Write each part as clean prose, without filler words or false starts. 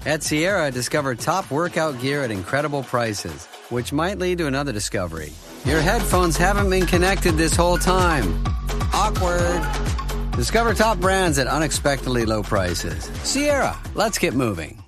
At Sierra, discover top workout gear at incredible prices, which might lead to another discovery. Your headphones haven't been connected this whole time. Awkward. Discover top brands at unexpectedly low prices. Sierra, let's get moving.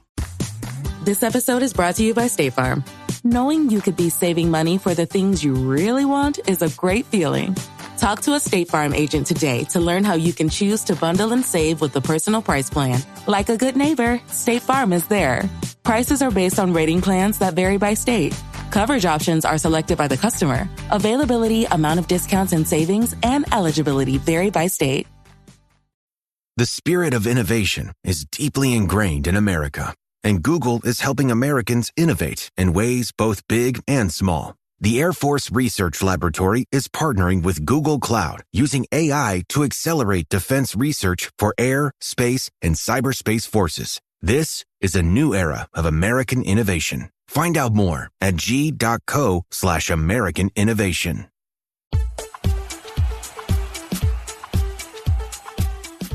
This episode is brought to you by State Farm. Knowing you could be saving money for the things you really want is a great feeling. Talk to a State Farm agent today to learn how you can choose to bundle and save with the Personal Price Plan. Like a good neighbor, State Farm is there. Prices are based on rating plans that vary by state. Coverage options are selected by the customer. Availability, amount of discounts and savings, and eligibility vary by state. The spirit of innovation is deeply ingrained in America, and Google is helping Americans innovate in ways both big and small. The Air Force Research Laboratory is partnering with Google Cloud using AI to accelerate defense research for air, space, and cyberspace forces. This is a new era of American innovation. Find out more at g.co/American innovation.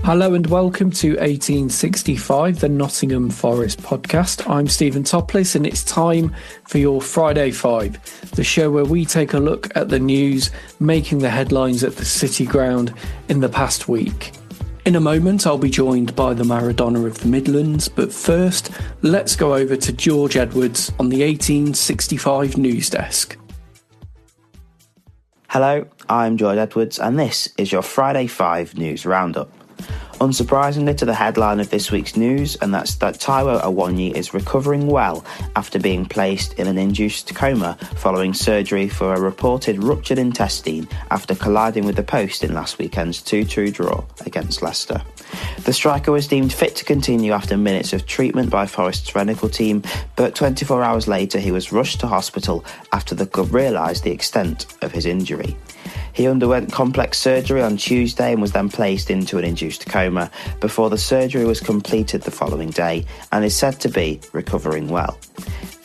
Hello and welcome to 1865, the Nottingham Forest podcast. I'm Steven Toplis and it's time for your Friday Five, the show where we take a look at the news making the headlines at the City Ground in the past week. In a moment, I'll be joined by the Maradona of the Midlands, but first, let's go over to George Edwards on the 1865 news desk. Hello, I'm George Edwards and this is your Friday 5 news roundup. Unsurprisingly to the headline of this week's news, and that's that Taiwo Awoniyi is recovering well after being placed in an induced coma following surgery for a reported ruptured intestine after colliding with the post in last weekend's 2-2 draw against Leicester. The striker was deemed fit to continue after minutes of treatment by Forest's medical team, but 24 hours later he was rushed to hospital after the club realised the extent of his injury. He underwent complex surgery on Tuesday and was then placed into an induced coma before the surgery was completed the following day and is said to be recovering well.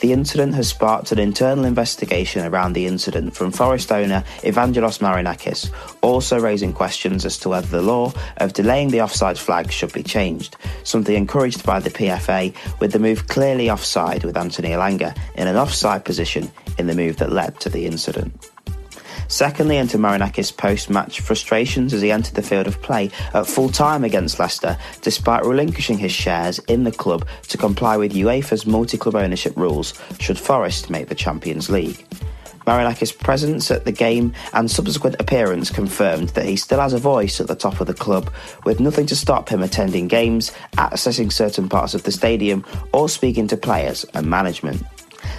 The incident has sparked an internal investigation around the incident from Forest owner Evangelos Marinakis, also raising questions as to whether the law of delaying the offside flag should be changed, something encouraged by the PFA, with the move clearly offside with Anthony Elanga in an offside position in the move that led to the incident. Secondly, into Marinakis' post-match frustrations as he entered the field of play at full time against Leicester, despite relinquishing his shares in the club to comply with UEFA's multi-club ownership rules should Forest make the Champions League. Marinakis' presence at the game and subsequent appearance confirmed that he still has a voice at the top of the club, with nothing to stop him attending games, accessing certain parts of the stadium, or speaking to players and management.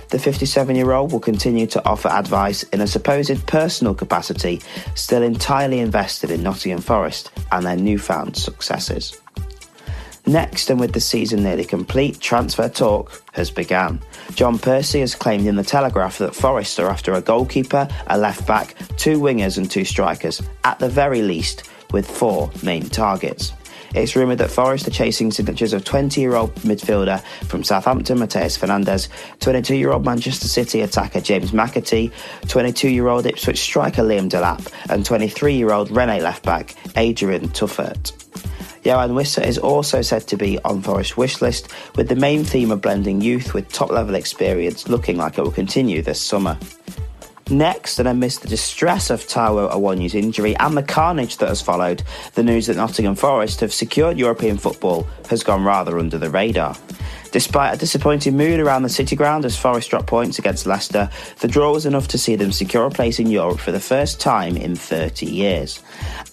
The 57-year-old will continue to offer advice in a supposed personal capacity, still entirely invested in Nottingham Forest and their newfound successes. Next, and with the season nearly complete, transfer talk has begun. John Percy has claimed in the Telegraph that Forest are after a goalkeeper, a left-back, 2 wingers and 2 strikers, at the very least, with 4 main targets. It's rumoured that Forest are chasing signatures of 20-year-old midfielder from Southampton, Mateus Fernandes, 22-year-old Manchester City attacker James McAtee, 22-year-old Ipswich striker Liam Delap, and 23-year-old Rennes left-back Adrian Tuffert. Johan Wissa is also said to be on Forest's wish list, with the main theme of blending youth with top-level experience looking like it will continue this summer. Next, and amidst the distress of Taiwo Awoniyi's injury and the carnage that has followed, the news that Nottingham Forest have secured European football has gone rather under the radar. Despite a disappointing mood around the City Ground as Forest dropped points against Leicester, the draw was enough to see them secure a place in Europe for the first time in 30 years.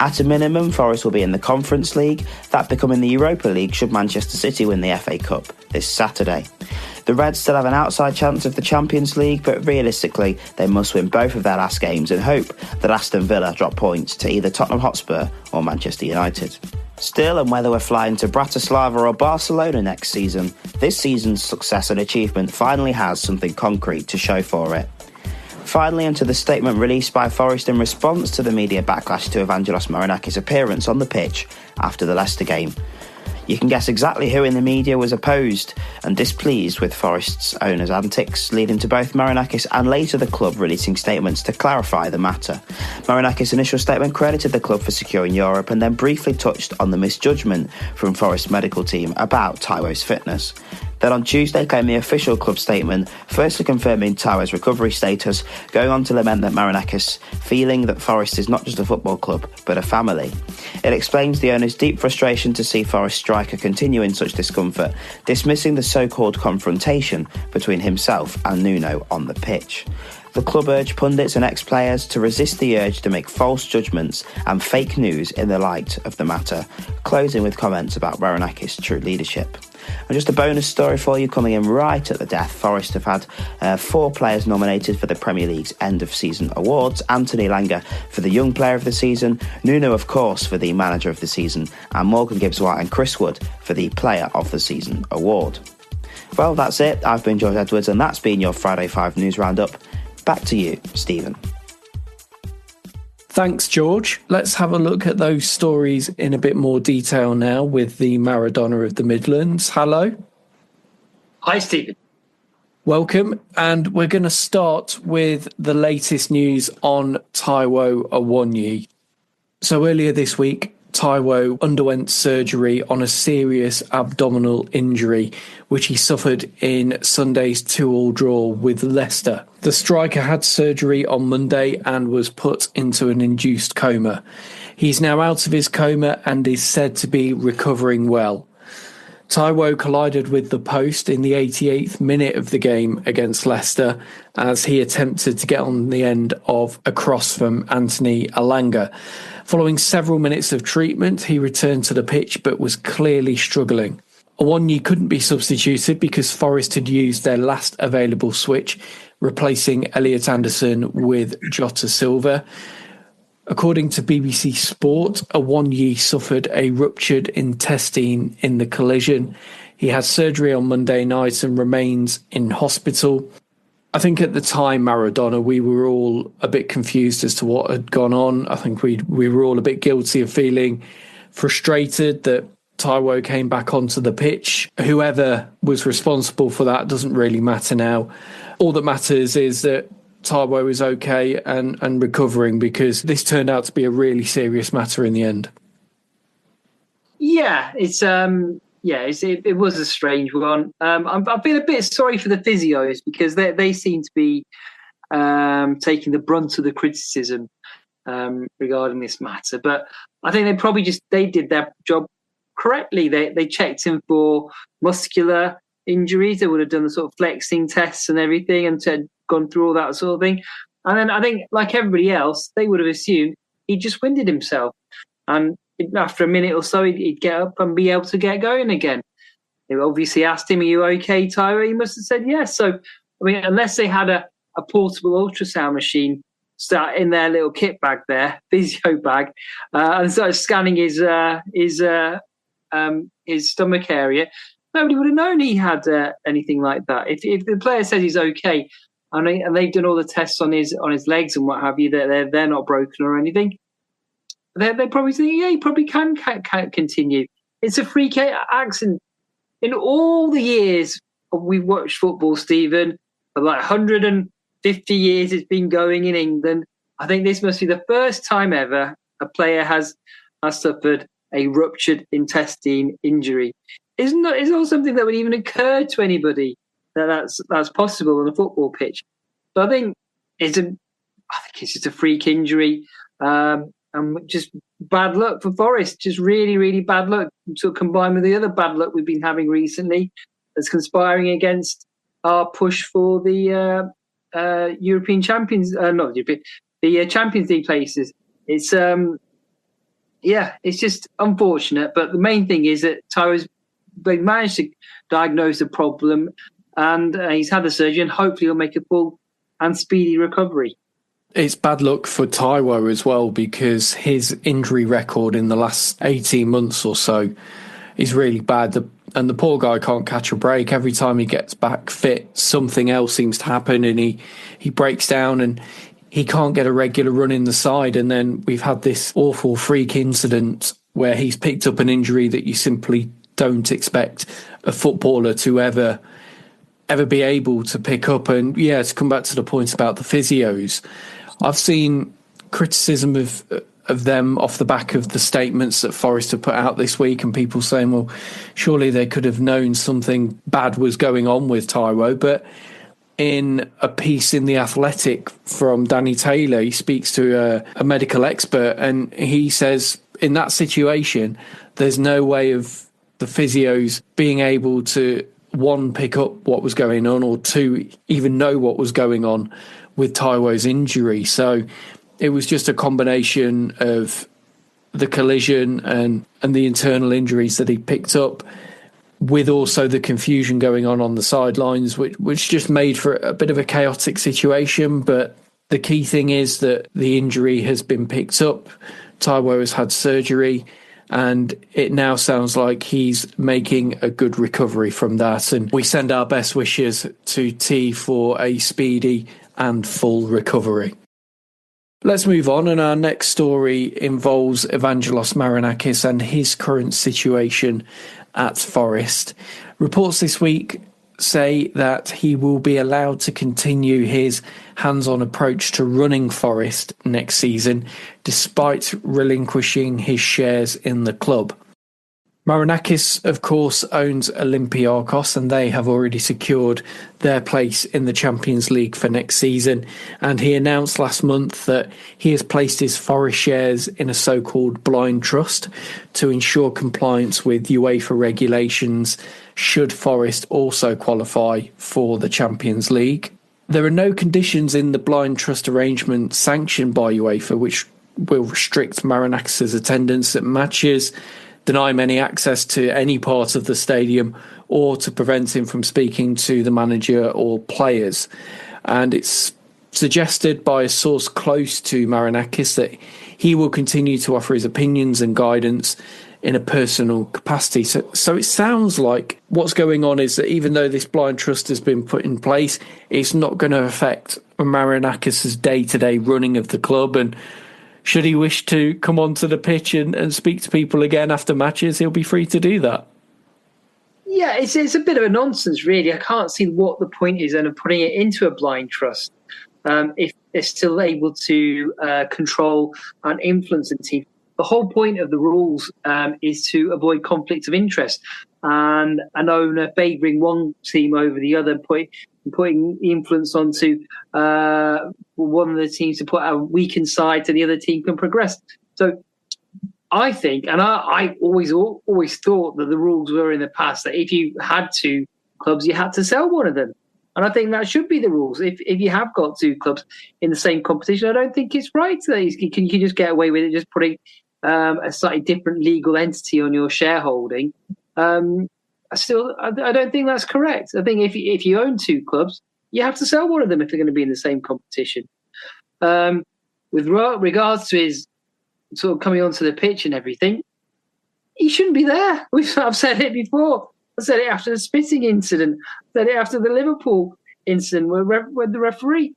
At a minimum, Forest will be in the Conference League, that becoming the Europa League should Manchester City win the FA Cup this Saturday. The Reds still have an outside chance of the Champions League, but realistically, they must win both of their last games and hope that Aston Villa drop points to either Tottenham Hotspur or Manchester United. Still, and whether we're flying to Bratislava or Barcelona next season, this season's success and achievement finally has something concrete to show for it. Finally, into the statement released by Forest in response to the media backlash to Evangelos Marinakis' appearance on the pitch after the Leicester game. You can guess exactly who in the media was opposed and displeased with Forest's owner's antics, leading to both Marinakis and later the club releasing statements to clarify the matter. Marinakis' initial statement credited the club for securing Europe and then briefly touched on the misjudgment from Forest's medical team about Taiwo's fitness. Then on Tuesday came the official club statement, firstly confirming Taiwo's recovery status, going on to lament that Marinakis, feeling that Forest is not just a football club, but a family. It explains the owner's deep frustration to see Forest striker continue in such discomfort, dismissing the so-called confrontation between himself and Nuno on the pitch. The club urged pundits and ex-players to resist the urge to make false judgments and fake news in the light of the matter, closing with comments about Marinakis' true leadership. And just a bonus story for you, coming in right at the death, Forest have had 4 players nominated for the Premier League's end-of-season awards. Anthony Elanga for the Young Player of the Season, Nuno, of course, for the Manager of the Season, and Morgan Gibbs-White and Chris Wood for the Player of the Season award. Well, that's it. I've been George Edwards, and that's been your Friday 5 News Roundup. Back to you, Stephen. Thanks, George. Let's have a look at those stories in a bit more detail now with the Maradona of the Midlands. Hello. Hi, Stephen. Welcome. And we're going to start with the latest news on Taiwo Awoniyi. So earlier this week, Taiwo underwent surgery on a serious abdominal injury, which he suffered in Sunday's 2-2 draw with Leicester. The striker had surgery on Monday and was put into an induced coma. He's now out of his coma and is said to be recovering well. Taiwo collided with the post in the 88th minute of the game against Leicester as he attempted to get on the end of a cross from Anthony Elanga. Following several minutes of treatment, he returned to the pitch but was clearly struggling. Awoniyi couldn't be substituted because Forest had used their last available switch, replacing Elliot Anderson with Jota Silva. According to BBC Sport, Awoniyi suffered a ruptured intestine in the collision. He had surgery on Monday night and remains in hospital. I think at the time, Maradona, we were all a bit confused as to what had gone on. I think we were all a bit guilty of feeling frustrated that Taiwo came back onto the pitch. Whoever was responsible for that doesn't really matter now. All that matters is that Taiwo is okay and recovering, because this turned out to be a really serious matter in the end. Yeah, it was a strange one. I've been a bit sorry for the physios because they seem to be taking the brunt of the criticism regarding this matter. But I think they probably they did their job correctly. They checked him for muscular injuries. They would have done the sort of flexing tests and everything and gone through all that sort of thing. And then I think, like everybody else, they would have assumed he just winded himself. And after a minute or so, he'd get up and be able to get going again. They obviously asked him, "Are you okay, Taiwo?" He must have said yes. So, I mean, unless they had a portable ultrasound machine start in their little kit bag there, physio bag, and started scanning his stomach area, nobody would have known he had anything like that. If the player says he's okay, and they've done all the tests on his legs and what have you, that they're not broken or anything, they probably think, yeah, he probably can continue. It's a freak accident. In all the years we've watched football, Stephen, for like 150 years it's been going in England, I think this must be the first time ever a player has suffered a ruptured intestine injury. It's not something that would even occur to anybody that's possible on a football pitch. So I think it's just a freak injury, and just bad luck for Forest. Just really, really bad luck. So combined with the other bad luck we've been having recently, that's conspiring against our push for the European Champions, the Champions League places. It's it's just unfortunate. But the main thing is that they managed to diagnose the problem, and he's had the surgery, and hopefully he'll make a full and speedy recovery. It's bad luck for Taiwo as well, because his injury record in the last 18 months or so is really bad. And the poor guy can't catch a break. Every time he gets back fit, something else seems to happen, and he breaks down and he can't get a regular run in the side. And then we've had this awful freak incident where he's picked up an injury that you simply don't expect a footballer to ever be able to pick up. And yeah, to come back to the point about the physios, I've seen criticism of of them off the back of the statements that Forest have put out this week, and people saying, well, surely they could have known something bad was going on with Taiwo. But in a piece in The Athletic from Danny Taylor, he speaks to a medical expert, and he says in that situation, there's no way of the physios being able to, one, pick up what was going on, or two, even know what was going on with Taiwo's injury. So it was just a combination of the collision and the internal injuries that he picked up, with also the confusion going on the sidelines, which just made for a bit of a chaotic situation. But the key thing is that the injury has been picked up. Taiwo has had surgery, and it now sounds like he's making a good recovery from that. And we send our best wishes to T for a speedy and full recovery. Let's move on, and our next story involves Evangelos Marinakis and his current situation at Forest. Reports this week say that he will be allowed to continue his hands-on approach to running Forest next season, despite relinquishing his shares in the club. Marinakis, of course, owns Olympiacos, and they have already secured their place in the Champions League for next season. And he announced last month that he has placed his Forest shares in a so-called blind trust to ensure compliance with UEFA regulations should Forest also qualify for the Champions League. There are no conditions in the blind trust arrangement sanctioned by UEFA which will restrict Marinakis' attendance at matches, deny him any access to any part of the stadium, or to prevent him from speaking to the manager or players. And it's suggested by a source close to Marinakis that he will continue to offer his opinions and guidance in a personal capacity. So it sounds like what's going on is that even though this blind trust has been put in place, it's not going to affect Marinakis' day-to-day running of the club. And should he wish to come onto the pitch and speak to people again after matches, he'll be free to do that. Yeah, it's a bit of a nonsense, really. I can't see what the point is of putting it into a blind trust if they're still able to control and influence the team. The whole point of the rules is to avoid conflicts of interest and an owner favouring one team over the other, putting influence onto one of the teams to put a weakened side so the other team can progress. So I think, and I always thought that the rules were in the past that if you had two clubs, you had to sell one of them. And I think that should be the rules. If you have got two clubs in the same competition, I don't think it's right that you can just get away with it, just putting a slightly different legal entity on your shareholding. I don't think that's correct. I think if you own two clubs, you have to sell one of them if they're going to be in the same competition. With regards to his sort of coming onto the pitch and everything, he shouldn't be there. I've said it before. I said it after the spitting incident. I said it after the Liverpool incident with the referee.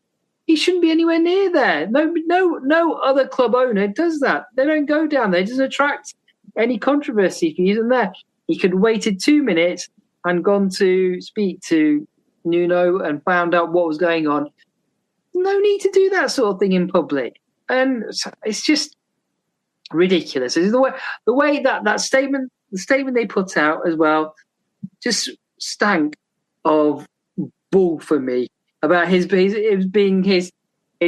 He shouldn't be anywhere near there. No other club owner does that. They don't go down there. It doesn't attract any controversy if he isn't there. He could have waited 2 minutes and gone to speak to Nuno and found out what was going on. No need to do that sort of thing in public. And it's just ridiculous. It's the way that statement, the statement they put out as well, just stank of bull for me about his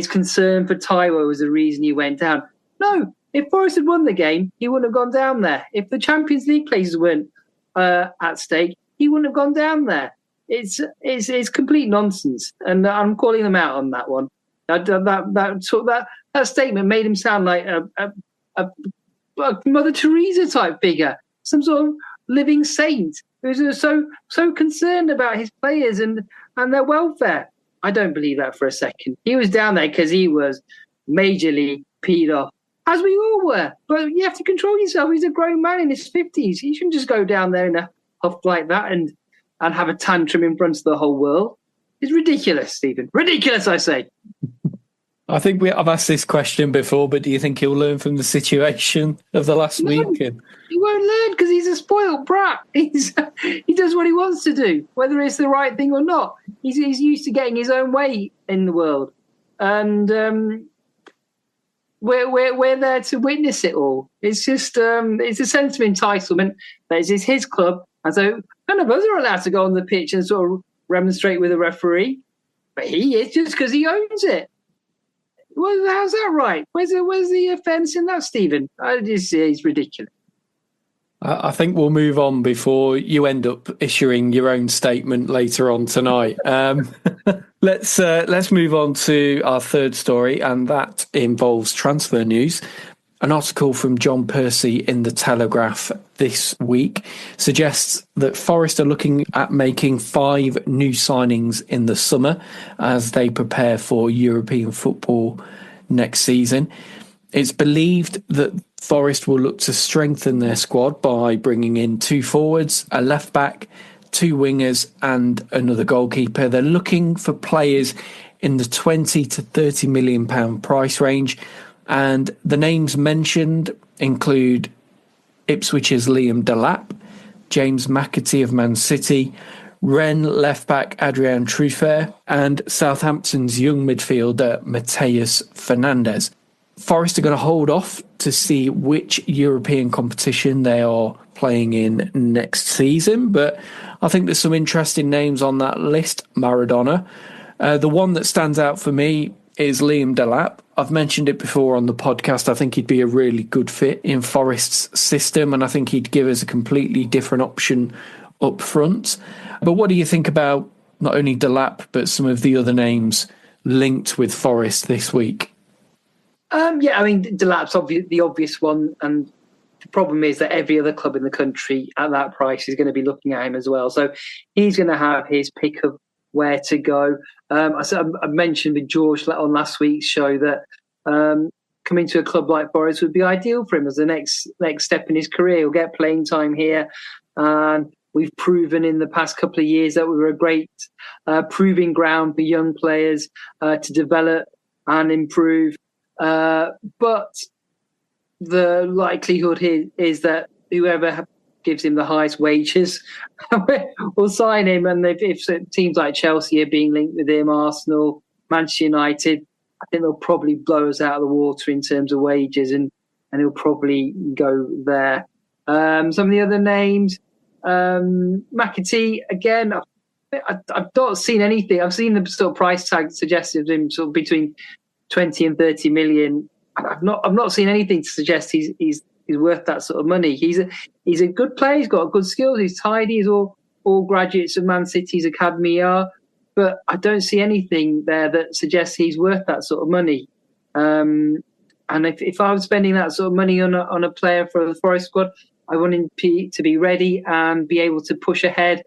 concern for Taiwo was the reason he went down. No, if Forest had won the game, he wouldn't have gone down there. If the Champions League places weren't at stake, he wouldn't have gone down there. It's complete nonsense, and I'm calling them out on that one. That statement made him sound like a Mother Teresa type figure, some sort of living saint who's so concerned about his players and their welfare. I don't believe that for a second. He was down there because he was majorly peed off, as we all were. But you have to control yourself. He's a grown man in his 50s. He shouldn't just go down there in a huff like that and have a tantrum in front of the whole world. It's ridiculous, Stephen. Ridiculous, I say. I think I've asked this question before, but do you think he'll learn from the situation of the last week? He won't learn because he's a spoiled brat. He does what he wants to do, whether it's the right thing or not. He's used to getting his own way in the world. And we're there to witness it all. It's just it's a sense of entitlement that it's his club, and so none of us are allowed to go on the pitch and sort of remonstrate with the referee, but he is just because he owns it. Well, how's that right? Where's the offence in that, Stephen? It's ridiculous. I think we'll move on before you end up issuing your own statement later on tonight. Let's move on to our third story, and that involves transfer news. An article from John Percy in The Telegraph this week suggests that Forest are looking at making 5 new signings in the summer as they prepare for European football next season. It's believed that Forest will look to strengthen their squad by bringing in 2 forwards, a left back, 2 wingers and another goalkeeper. They're looking for players in the £20 to £30 million price range. And the names mentioned include Ipswich's Liam Delap, James McAtee of Man City, Rennes left-back Adrien Truffert, and Southampton's young midfielder Mateus Fernandes. Forest are going to hold off to see which European competition they are playing in next season, but I think there's some interesting names on that list. Maradona. The one that stands out for me is Liam Delap. I've mentioned it before on the podcast. I think he'd be a really good fit in Forest's system, and I think he'd give us a completely different option up front. But what do you think about not only Delap, but some of the other names linked with Forest this week? Yeah, I mean, Delap's the obvious one, and the problem is that every other club in the country at that price is going to be looking at him as well. So he's going to have his pick of where to go. I mentioned with George on last week's show that coming to a club like Forest would be ideal for him as the next step in his career. He'll get playing time here, and we've proven in the past couple of years that we were a great proving ground for young players to develop and improve. But the likelihood is that whoever gives him the highest wages will sign him. And if teams like Chelsea are being linked with him, Arsenal, Manchester United, I think they'll probably blow us out of the water in terms of wages, and he'll probably go there. Some of the other names, McAtee, again, I've not seen anything. I've seen the sort of price tag suggested him sort of between 20 and 30 million. I've not seen anything to suggest he's worth that sort of money. He's a good player. He's got good skills. He's tidy. He's all graduates of Man City's academy are, but I don't see anything there that suggests he's worth that sort of money. And if I was spending that sort of money on a player for the Forest squad, I want him to be ready and be able to push ahead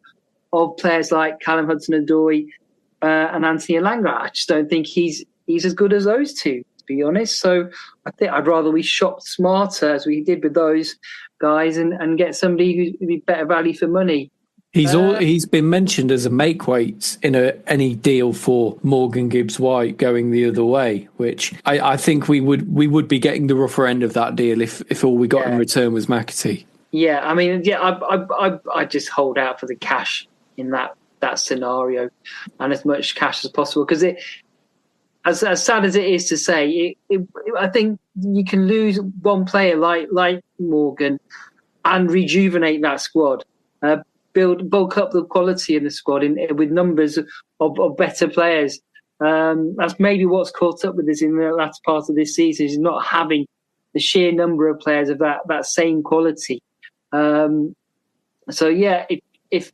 of players like Callum Hudson-Odoi and Anthony Elanga. I just don't think he's as good as those two, to be honest. So I think I'd rather we shop smarter, as we did with those guys, and get somebody who'd be better value for money. He's been mentioned as a make weight in any deal for Morgan Gibbs-White going the other way, which I think we would be getting the rougher end of that deal if all we got in return was McAtee. Yeah, I mean, I just hold out for the cash in that scenario, and as much cash as possible, because as sad as it is to say, I think you can lose one player like Morgan and rejuvenate that squad, bulk up the quality in the squad with numbers of better players. That's maybe what's caught up with us in the latter part of this season, is not having the sheer number of players of that same quality. So yeah, if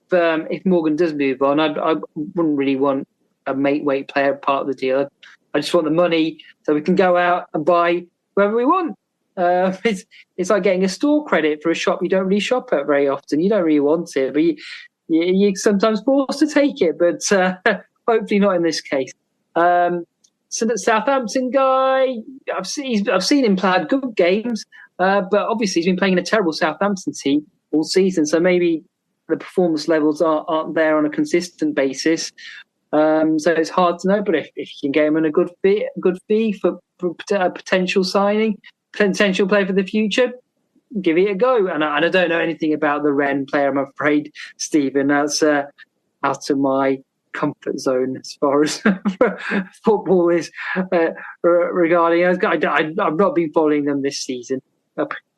Morgan does move on, I wouldn't really want a mate weight player part of the deal. I just want the money so we can go out and buy whoever we want. It's like getting a store credit for a shop you don't really shop at very often. You don't really want it, but you're sometimes forced to take it. But hopefully not in this case. So the Southampton guy, I've seen him play good games, but obviously he's been playing in a terrible Southampton team all season. So maybe the performance levels aren't there on a consistent basis. So it's hard to know. But if you can get him in a good fee for a potential signing, potential play for the future, give it a go. And I don't know anything about the Rennes player, I'm afraid, Stephen. That's out of my comfort zone as far as football is regarding. I've not been following them this season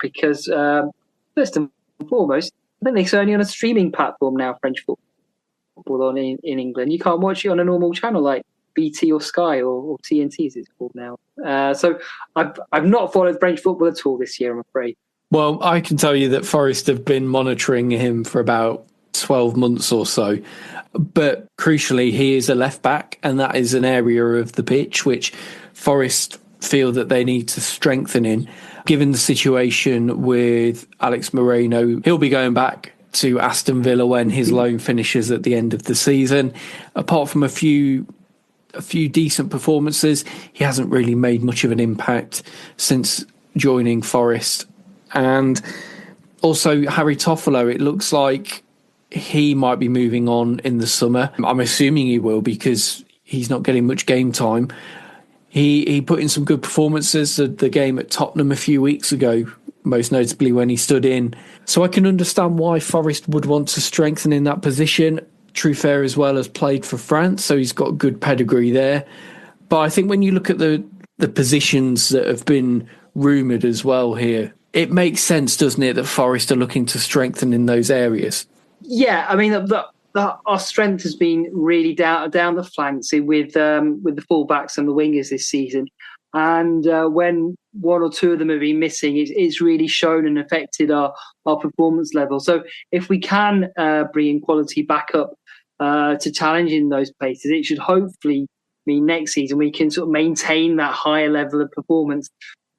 because first and foremost, I think it's only on a streaming platform now. French football on in England, you can't watch it on a normal channel like BT or Sky or TNT as it's called now. So I've not followed French football at all this year, I'm afraid. Well, I can tell you that Forest have been monitoring him for about 12 months or so. But crucially, he is a left back, and that is an area of the pitch which Forest feel that they need to strengthen in. Given the situation with Alex Moreno, he'll be going back to Aston Villa when his loan finishes at the end of the season. Apart from a few decent performances, he hasn't really made much of an impact since joining Forest. And also Harry Toffolo, it looks like he might be moving on in the summer. I'm assuming he will because he's not getting much game time. He put in some good performances at the game at Tottenham a few weeks ago, most notably when he stood in. So I can understand why Forest would want to strengthen in that position. Truffert as well has played for France, so he's got good pedigree there. But I think when you look at the positions that have been rumoured as well here, it makes sense, doesn't it, that Forest are looking to strengthen in those areas? Yeah, I mean, our strength has been really down the flanks with the fullbacks and the wingers this season. And when one or two of them have been missing, it's really shown and affected our performance level. So if we can bring in quality back up to challenge in those places, it should hopefully mean next season we can sort of maintain that higher level of performance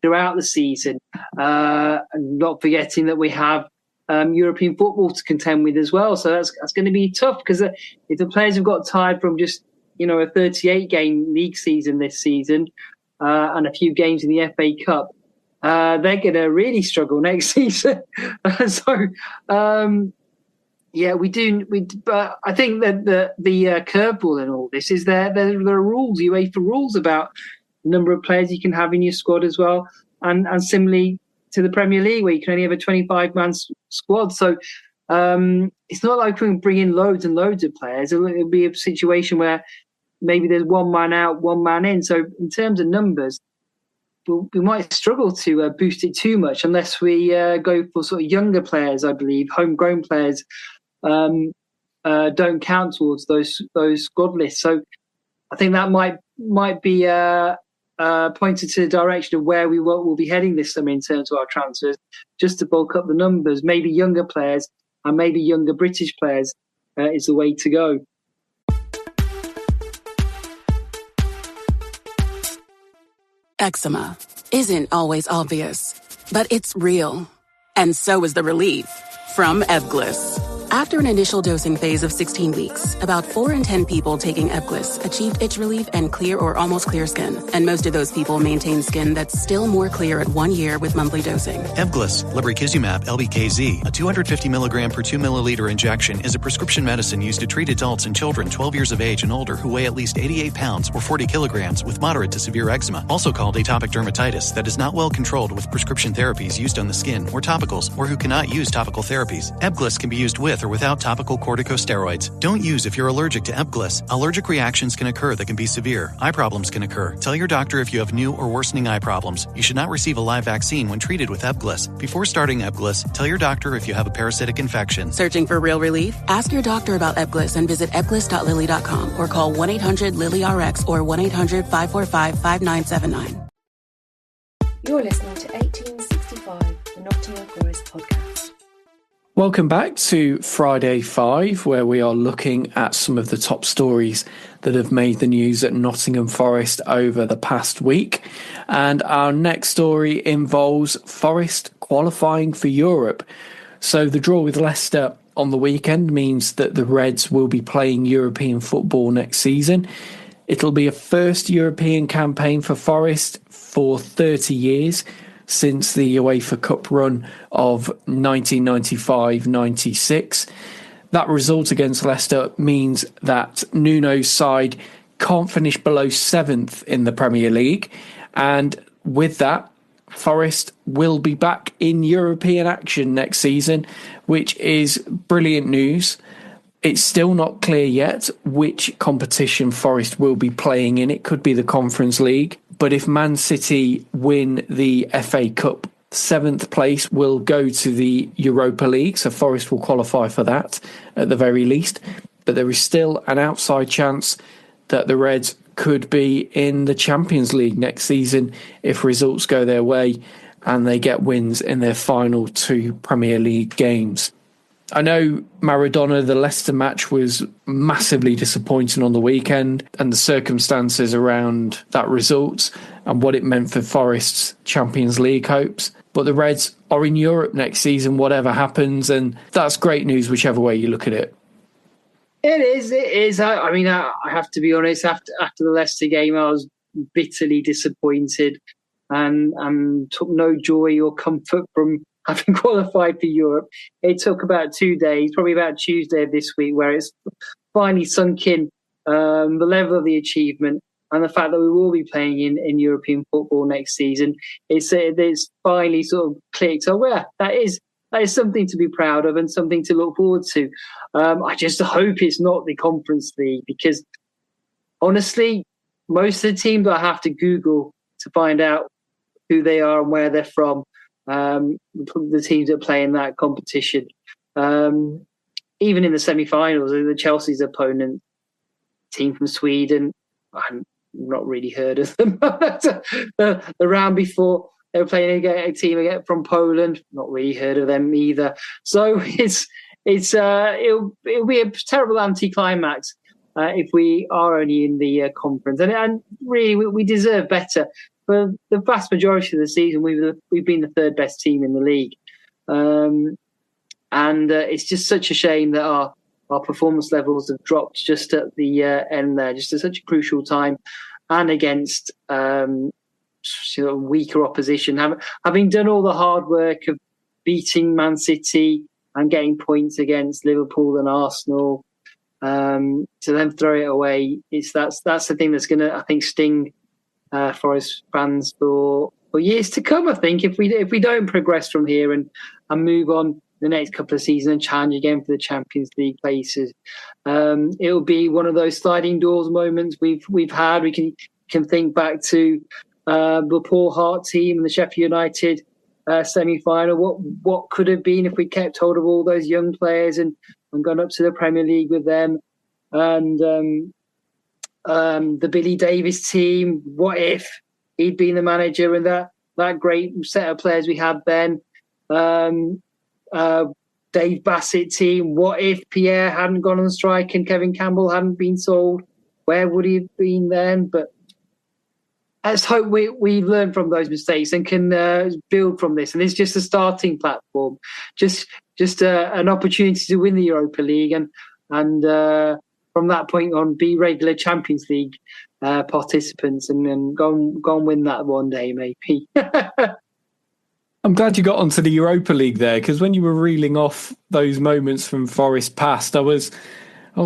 throughout the season. And not forgetting that we have European football to contend with as well. So that's going to be tough because if the players have got tired from just, a 38-game league season this season and a few games in the FA Cup, they're going to really struggle next season. We do. But I think that the curveball in all this is there are rules, UEFA rules about the number of players you can have in your squad as well. And similarly to the Premier League, where you can only have a 25-man squad. So it's not like we can bring in loads and loads of players. It'll be a situation where maybe there's one man out, one man in. So in terms of numbers, we might struggle to boost it too much unless we go for sort of younger players, I believe. Homegrown players don't count towards those squad lists. So I think that might be pointed to the direction of where we'll be heading this summer in terms of our transfers, just to bulk up the numbers. Maybe younger players and maybe younger British players is the way to go. Eczema isn't always obvious, but it's real. And so is the relief from Ebglyss. After an initial dosing phase of 16 weeks, about 4 in 10 people taking Ebglyss achieved itch relief and clear or almost clear skin. And most of those people maintain skin that's still more clear at 1 year with monthly dosing. Ebglyss, lebrikizumab LBKZ, a 250 milligram per 2 milliliter injection, is a prescription medicine used to treat adults and children 12 years of age and older who weigh at least 88 pounds or 40 kilograms with moderate to severe eczema, also called atopic dermatitis, that is not well controlled with prescription therapies used on the skin or topicals, or who cannot use topical therapies. Ebglyss can be used with or without topical corticosteroids. Don't use if you're allergic to Ebglyss. Allergic reactions can occur that can be severe. Eye problems can occur. Tell your doctor if you have new or worsening eye problems. You should not receive a live vaccine when treated with Ebglyss. Before starting Ebglyss, tell your doctor if you have a parasitic infection. Searching for real relief? Ask your doctor about Ebglyss and visit ebglyss.lilly.com or call 1-800-LILY-RX or 1-800-545-5979. You're listening to 1865, the Nottingham Forest podcast. Welcome back to Friday 5, where we are looking at some of the top stories that have made the news at Nottingham Forest over the past week. And our next story involves Forest qualifying for Europe. So the draw with Leicester on the weekend means that the Reds will be playing European football next season. It'll be a first European campaign for Forest for 30 years, since the UEFA Cup run of 1995-96. That result against Leicester means that Nuno's side can't finish below 7th in the Premier League. And with that, Forest will be back in European action next season, which is brilliant news. It's still not clear yet which competition Forest will be playing in. It could be the Conference League. But if Man City win the FA Cup, 7th place will go to the Europa League. So Forest will qualify for that at the very least. But there is still an outside chance that the Reds could be in the Champions League next season if results go their way and they get wins in their final 2 Premier League games. I know Maradona, the Leicester match, was massively disappointing on the weekend, and the circumstances around that result and what it meant for Forest's Champions League hopes. But the Reds are in Europe next season, whatever happens, and that's great news whichever way you look at it. It is. I mean, I have to be honest, after the Leicester game, I was bitterly disappointed and took no joy or comfort from having qualified for Europe. It took about 2 days, probably about Tuesday of this week, where it's finally sunk in the level of the achievement and the fact that we will be playing in European football next season. It's finally sort of clicked. Oh, yeah, that is something to be proud of and something to look forward to. I just hope it's not the Conference League, because honestly, most of the teams I have to Google to find out who they are and where they're from, the teams that play in that competition. Even in the semi-finals, the Chelsea's opponent, team from Sweden, I've not really heard of them. The round before, they were playing a team from Poland, not really heard of them either. So it'll be a terrible anticlimax if we are only in the conference, and really we deserve better. For the vast majority of the season, we've been the third best team in the league, and it's just such a shame that our performance levels have dropped just at the end there, just at such a crucial time, and against weaker opposition. Having done all the hard work of beating Man City and getting points against Liverpool and Arsenal, to then throw it away, that's the thing that's going to, I think, sting Forest fans for years to come. I think if we don't progress from here and move on the next couple of seasons and challenge again for the Champions League places, it'll be one of those sliding doors moments we've had. We can think back to the Paul Hart team and the Sheffield United semi-final. What could have been if we kept hold of all those young players and gone up to the Premier League with them, and the Billy Davies team. What if he'd been the manager and that great set of players we had then? Dave Bassett team. What if Pierre hadn't gone on strike and Kevin Campbell hadn't been sold? Where would he have been then? But let's hope we learn from those mistakes and can build from this. And it's just a starting platform, just an opportunity to win the Europa League and from that point on be regular Champions League participants and go and win that one day maybe. I'm glad you got onto the Europa League there, because when you were reeling off those moments from Forest past, I was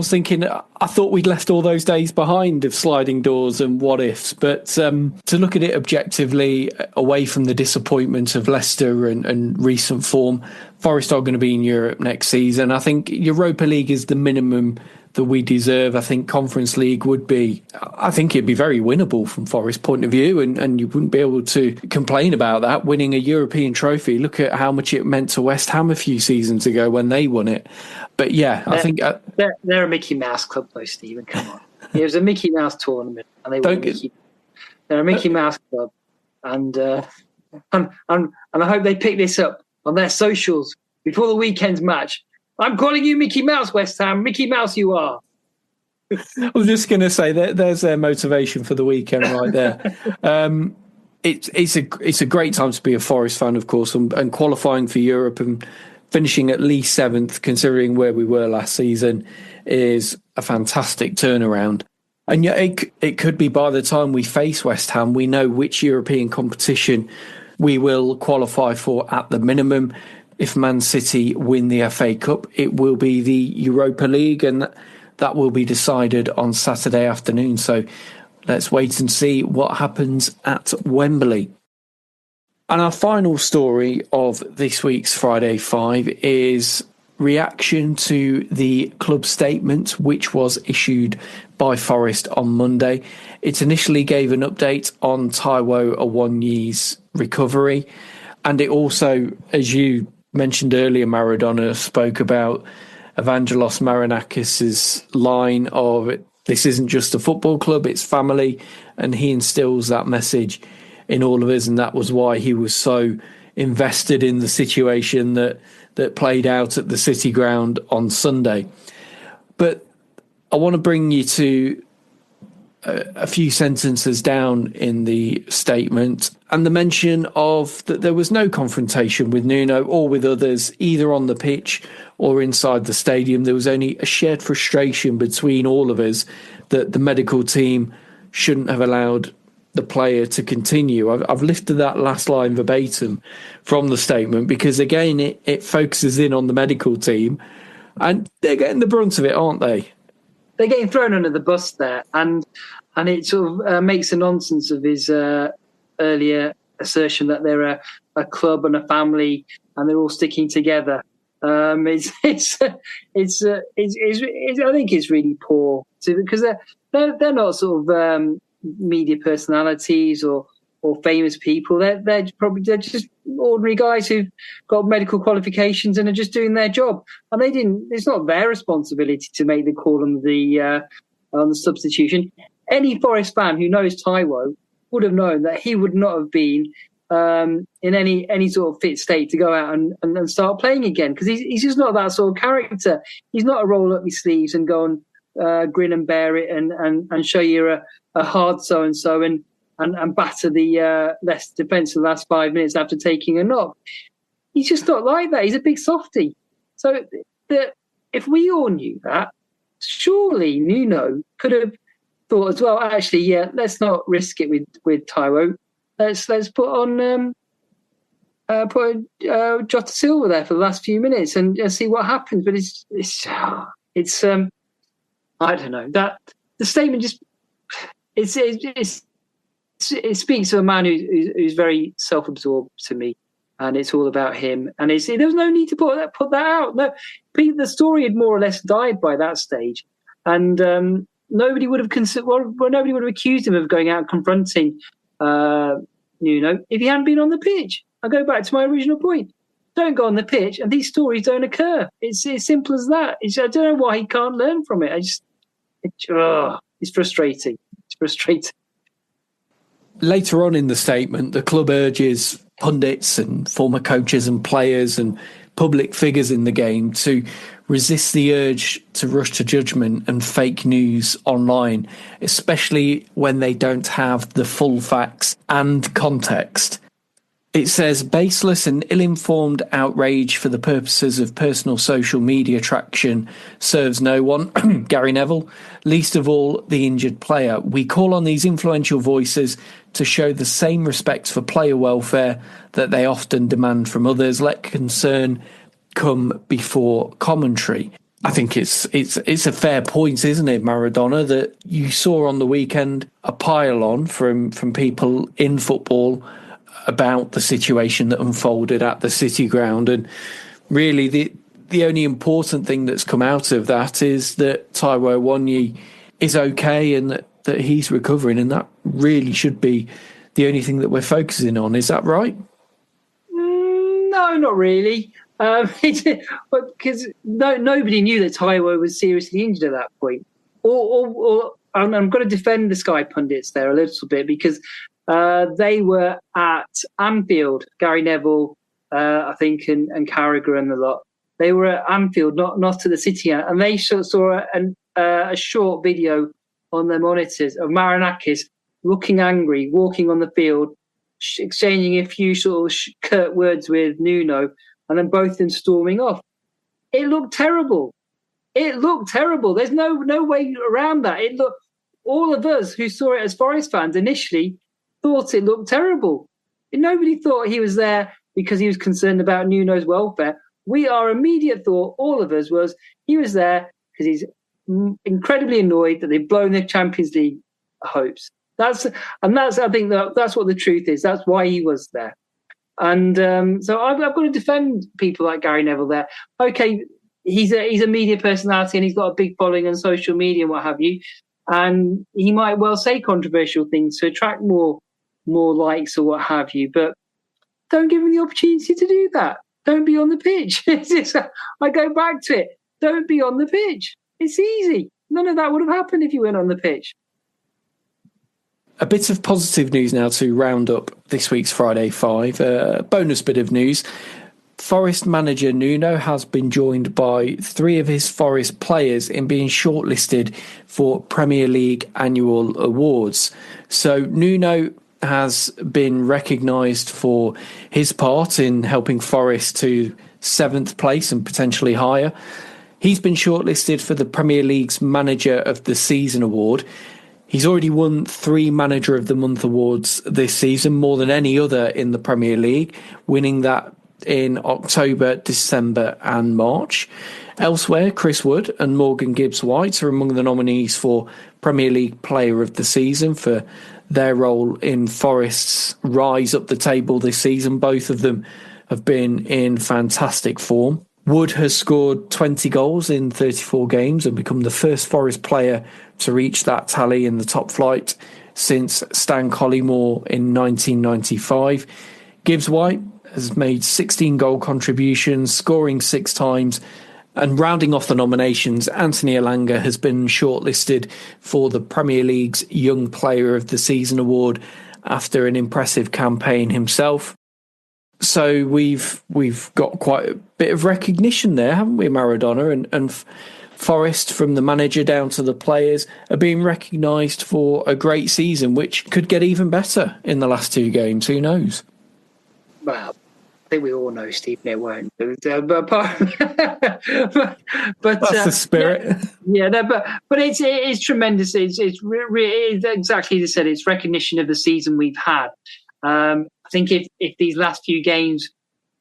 thinking, I thought we'd left all those days behind of sliding doors and what ifs, but to look at it objectively, away from the disappointment of Leicester and recent form, Forest are going to be in Europe next season. I think Europa League is the minimum that we deserve. I think Conference League would be, I think it'd be very winnable from Forest's point of view, and you wouldn't be able to complain about that, winning a European trophy. Look at how much it meant to West Ham a few seasons ago when they won it. But yeah, I think they're a Mickey Mouse club though, Stephen. Come on, it was a Mickey Mouse tournament, and they're a Mickey Mouse club, and I hope they pick this up on their socials before the weekend's match. I'm calling you Mickey Mouse, West Ham. Mickey Mouse, you are. I was just going to say that there's their motivation for the weekend right there. It's a great time to be a Forest fan, of course, and qualifying for Europe and finishing at least 7th, considering where we were last season, is a fantastic turnaround. And yet it could be by the time we face West Ham, we know which European competition we will qualify for at the minimum. If Man City win the FA Cup, it will be the Europa League, and that will be decided on Saturday afternoon. So let's wait and see what happens at Wembley. And our final story of this week's Friday 5 is reaction to the club statement, which was issued by Forest on Monday. It initially gave an update on Taiwo Awoniyi's recovery, and it also, as you mentioned earlier, Maradona spoke about Evangelos Marinakis' line of, this isn't just a football club, it's family, and he instills that message in all of us, and that was why he was so invested in the situation that played out at the City Ground on Sunday. But I want to bring you to a few sentences down in the statement, and the mention of that there was no confrontation with Nuno or with others, either on the pitch or inside the stadium. There was only a shared frustration between all of us that the medical team shouldn't have allowed the player to continue. I've lifted that last line verbatim from the statement because, again, it focuses in on the medical team, and they're getting the brunt of it, aren't they? They're getting thrown under the bus there, and it sort of makes a nonsense of his earlier assertion that they're a club and a family and they're all sticking together. I think it's really poor because they're not sort of media personalities or famous people. They're just ordinary guys who've got medical qualifications and are just doing their job. And it's not their responsibility to make the call on the substitution. Any Forest fan who knows Taiwo would have known that he would not have been in any sort of fit state to go out and start playing again, because he's just not that sort of character. He's not a roll up your sleeves and go and grin and bear it and show you a hard so-and-so and batter the less defensive last 5 minutes after taking a knock. He's just not like that. He's a big softie. So if we all knew that, surely Nuno could have thought as well, actually, yeah, let's not risk it with Taiwo. Let's put on Jota Silva there for the last few minutes and see what happens. But it's I don't know, that the statement just it speaks of a man who's very self-absorbed to me, and it's all about him. And there was no need to put that out. No, the story had more or less died by that stage, and nobody would have nobody would have accused him of going out and confronting Nuno if he hadn't been on the pitch. I go back to my original point. Don't go on the pitch, and these stories don't occur. It's as simple as that. I don't know why he can't learn from it. It's frustrating. It's frustrating. Later on in the statement, the club urges pundits and former coaches and players and public figures in the game to resist the urge to rush to judgment and fake news online, especially when they don't have the full facts and context. It says, baseless and ill-informed outrage for the purposes of personal social media traction serves no one, Gary Neville, least of all the injured player. We call on these influential voices to show the same respect for player welfare that they often demand from others. Let concern come before commentary. I think it's a fair point, isn't it, Maradona, that you saw on the weekend a pile-on from people in football about the situation that unfolded at the City Ground. And really the only important thing that's come out of that is that Taiwo Awoniyi is okay and that he's recovering, and that really should be the only thing that we're focusing on. Is that right? No, not really. Because nobody knew that Taiwo was seriously injured at that point. Or I'm going to defend the Sky pundits there a little bit, because they were at Anfield, Gary Neville, I think, and Carragher and the lot. They were at Anfield, not at the City, and they saw a short video on their monitors of Marinakis looking angry, walking on the field, exchanging a few sort of curt words with Nuno, and then both of them storming off. It looked terrible. There's no way around that. All of us who saw it as Forest fans initially thought it looked terrible. And nobody thought he was there because he was concerned about Nuno's welfare. Our immediate thought, all of us, was he was there because he's incredibly annoyed that they've blown their Champions League hopes. I think that's what the truth is. That's why he was there. And so I've got to defend people like Gary Neville there. Okay, he's a media personality and he's got a big following on social media and what have you. And he might well say controversial things to attract more likes or what have you. But don't give him the opportunity to do that. Don't be on the pitch. I go back to it. Don't be on the pitch. It's easy. None of that would have happened if you went on the pitch. A bit of positive news now to round up this week's Friday 5. Bonus bit of news. Forest manager Nuno has been joined by 3 of his Forest players in being shortlisted for Premier League annual awards. So Nuno has been recognised for his part in helping Forest to 7th place and potentially higher. He's been shortlisted for the Premier League's Manager of the Season award. He's already won 3 Manager of the Month awards this season, more than any other in the Premier League, winning that in October, December and March. Elsewhere, Chris Wood and Morgan Gibbs-White are among the nominees for Premier League Player of the Season for their role in Forest's rise up the table this season. Both of them have been in fantastic form. Wood has scored 20 goals in 34 games and become the first Forest player to reach that tally in the top flight since Stan Collymore in 1995. Gibbs-White has made 16 goal contributions, scoring 6 times. And rounding off the nominations, Anthony Elanga has been shortlisted for the Premier League's Young Player of the Season award after an impressive campaign himself. So we've got quite a bit of recognition there, haven't we, Maradona? And Forest, from the manager down to the players, are being recognised for a great season, which could get even better in the last 2 games. Who knows? Well, I think we all know, Stephen, it won't. But that's the spirit. But it's tremendous. It's exactly as you said. It's recognition of the season we've had. I think if these last few games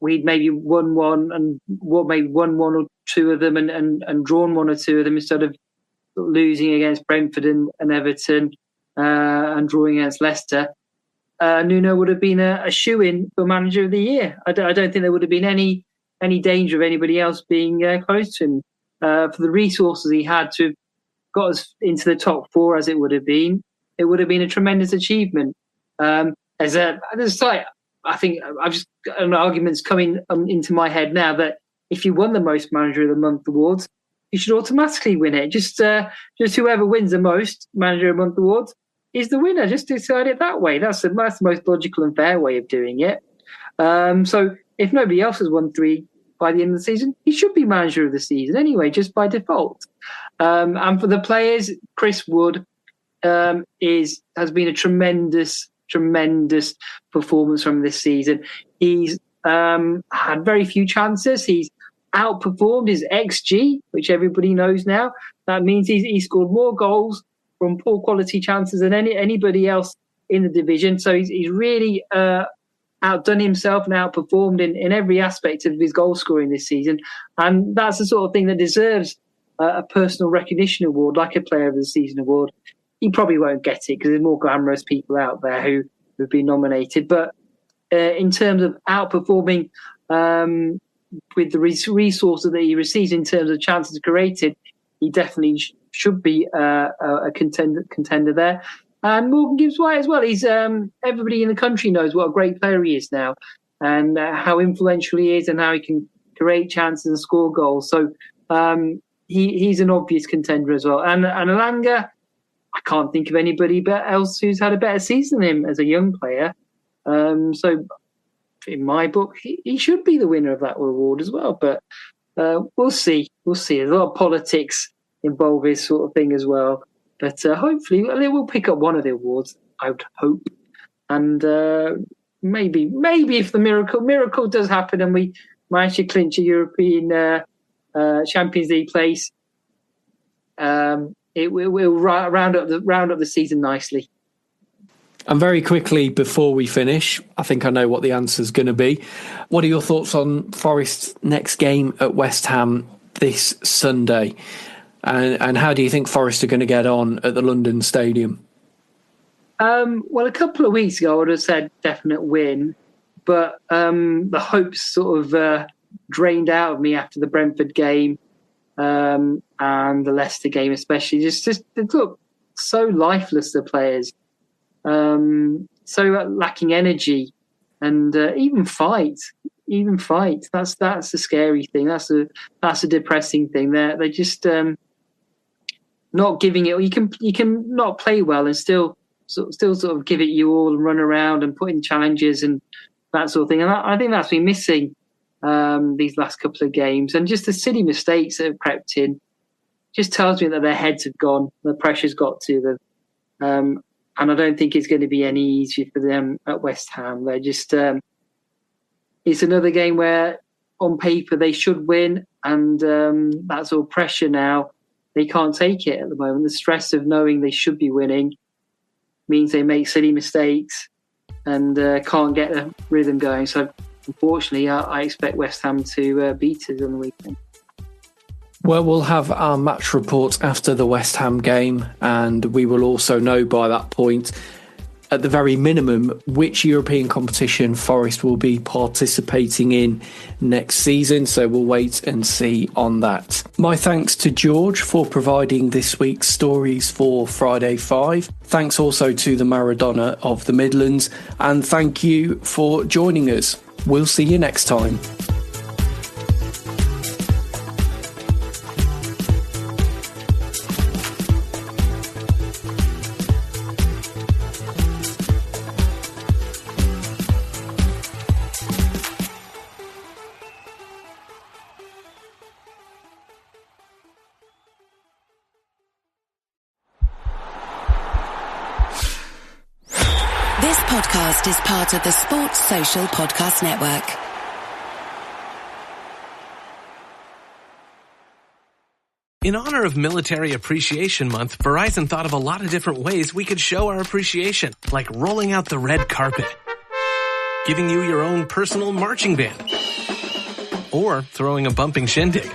we'd maybe won one or two of them and drawn 1 or 2 of them instead of losing against Brentford and Everton and drawing against Leicester, Nuno would have been a shoo-in for Manager of the Year. I don't think there would have been any danger of anybody else being close to him. For the resources he had to have got us into the top 4, as it would have been a tremendous achievement. I think I've just got an argument's coming into my head now that if you won the most Manager of the Month awards, you should automatically win it. Just whoever wins the most Manager of the Month awards is the winner. Just decide it that way. That's the most logical and fair way of doing it. So if nobody else has won 3 by the end of the season, he should be Manager of the Season anyway, just by default. And for the players, Chris Wood has been a tremendous performance from this season. He's had very few chances. He's outperformed his XG, which everybody knows now. That means he's scored more goals from poor quality chances than anybody else in the division. So he's really outdone himself and outperformed in every aspect of his goal scoring this season. And that's the sort of thing that deserves a personal recognition award, like a Player of the Season award. He probably won't get it because there's more glamorous people out there who've been nominated. But in terms of outperforming with the resources that he receives in terms of chances created, he definitely should be a contender there. And Morgan Gibbs-White as well. He's everybody in the country knows what a great player he is now, and how influential he is, and how he can create chances and score goals. So he's an obvious contender as well. And Elanga, I can't think of anybody else who's had a better season than him as a young player. So in my book, he should be the winner of that award as well. But we'll see. There's a lot of politics involved in this sort of thing as well. But hopefully we'll pick up one of the awards, I would hope. And maybe if the miracle does happen and we manage to clinch a European Champions League place, it will round up the season nicely. And very quickly before we finish, I think I know what the answer is going to be. What are your thoughts on Forest's next game at West Ham this Sunday? And how do you think Forest are going to get on at the London Stadium? Well, a couple of weeks ago I would have said definite win, but the hopes sort of drained out of me after the Brentford game. and the Leicester game especially. Just they look so lifeless, the players, so lacking energy and even fight. That's the scary thing. That's a depressing thing. They're just not giving it. You can not play well and still sort of give it you all and run around and put in challenges and that sort of thing. And I think that's been missing these last couple of games. And just the silly mistakes that have crept in just tells me that their heads have gone. The pressure's got to them. And I don't think it's going to be any easier for them at West Ham. They're just... it's another game where, on paper, they should win. And that's all pressure now. They can't take it at the moment. The stress of knowing they should be winning means they make silly mistakes and can't get a rhythm going. So, unfortunately, I expect West Ham to beat us on the weekend. Well, we'll have our match report after the West Ham game, and we will also know by that point, at the very minimum, which European competition Forest will be participating in next season. So we'll wait and see on that. My thanks to George for providing this week's stories for Friday 5. Thanks also to the Maradona of the Midlands. And thank you for joining us. We'll see you next time. This podcast is part of the Sports Social Podcast Network. In honor of Military Appreciation Month, Verizon thought of a lot of different ways we could show our appreciation, like rolling out the red carpet, giving you your own personal marching band, or throwing a bumping shindig.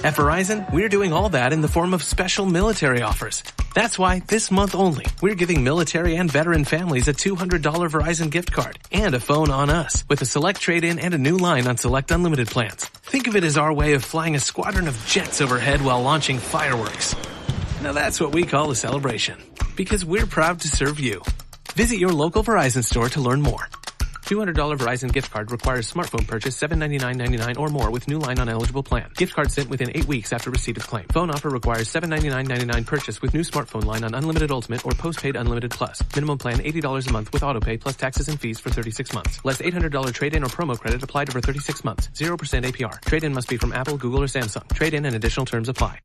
At Verizon, we're doing all that in the form of special military offers. That's why, this month only, we're giving military and veteran families a $200 Verizon gift card and a phone on us with a select trade-in and a new line on select unlimited plans. Think of it as our way of flying a squadron of jets overhead while launching fireworks. Now that's what we call a celebration, because we're proud to serve you. Visit your local Verizon store to learn more. $200 Verizon gift card requires smartphone purchase $799.99 or more with new line on eligible plan. Gift card sent within 8 weeks after receipt of claim. Phone offer requires $799.99 purchase with new smartphone line on Unlimited Ultimate or Postpaid Unlimited Plus. Minimum plan $80 a month with autopay plus taxes and fees for 36 months. Less $800 trade-in or promo credit applied over 36 months. 0% APR. Trade-in must be from Apple, Google, or Samsung. Trade-in and additional terms apply.